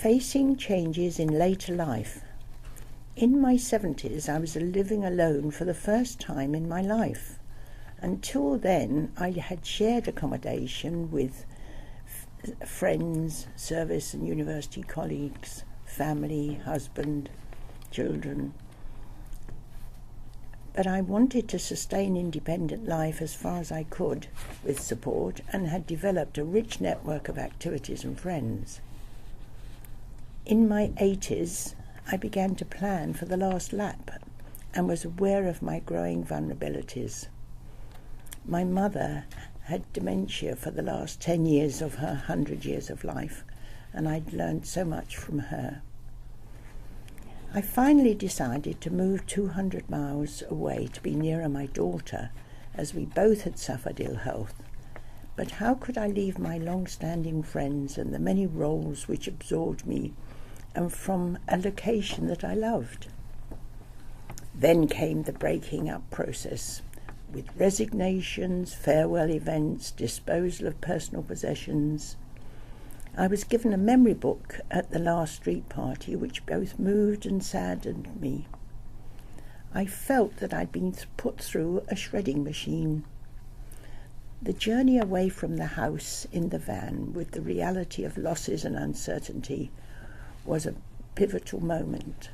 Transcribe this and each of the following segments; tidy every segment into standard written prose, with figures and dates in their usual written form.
Facing changes in later life. In my 70s, I was living alone for the first time in my life. Until then, I had shared accommodation with friends, service and university colleagues, family, husband, children. But I wanted to sustain independent life as far as I could with support, and had developed a rich network of activities and friends. In my 80s, I began to plan for the last lap and was aware of my growing vulnerabilities. My mother had dementia for the last 10 years of her 100 years of life, and I'd learned so much from her. I finally decided to move 200 miles away to be nearer my daughter, as we both had suffered ill health. But how could I leave my long-standing friends and the many roles which absorbed me, and from a location that I loved? Then came the breaking up process, with resignations, farewell events, disposal of personal possessions. I was given a memory book at the last street party, which both moved and saddened me. I felt that I'd been put through a shredding machine. The journey away from the house in the van, with the reality of losses and uncertainty, was a pivotal moment.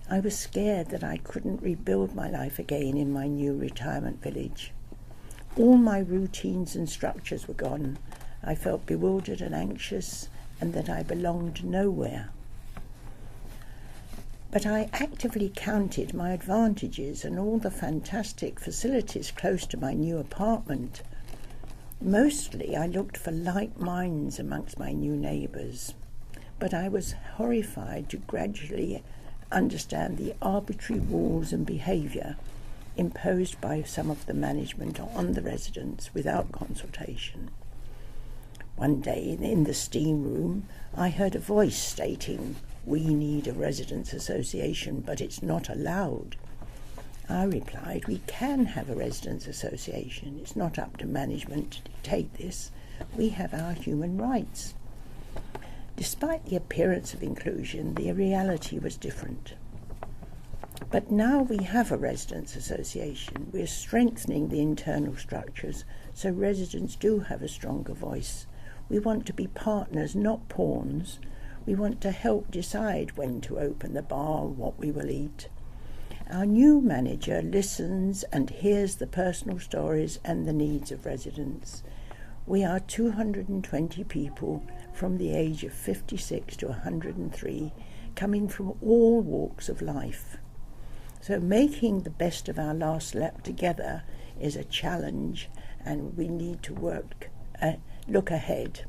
I was scared that I couldn't rebuild my life again in my new retirement village. All my routines and structures were gone. I felt bewildered and anxious, and that I belonged nowhere. But I actively counted my advantages and all the fantastic facilities close to my new apartment. Mostly I looked for like minds amongst my new neighbours, but I was horrified to gradually understand the arbitrary rules and behaviour imposed by some of the management on the residents without consultation. One day in the steam room, I heard a voice stating, "We need a residents' association, but it's not allowed." I replied, "We can have a residents' association. It's not up to management to dictate this. We have our human rights." Despite the appearance of inclusion, the reality was different. But now we have a residents' association. We're strengthening the internal structures so residents do have a stronger voice. We want to be partners, not pawns. We want to help decide when to open the bar, what we will eat. Our new manager listens and hears the personal stories and the needs of residents. We are 220 people from the age of 56 to 103, coming from all walks of life. So making the best of our last lap together is a challenge, and we need to look ahead.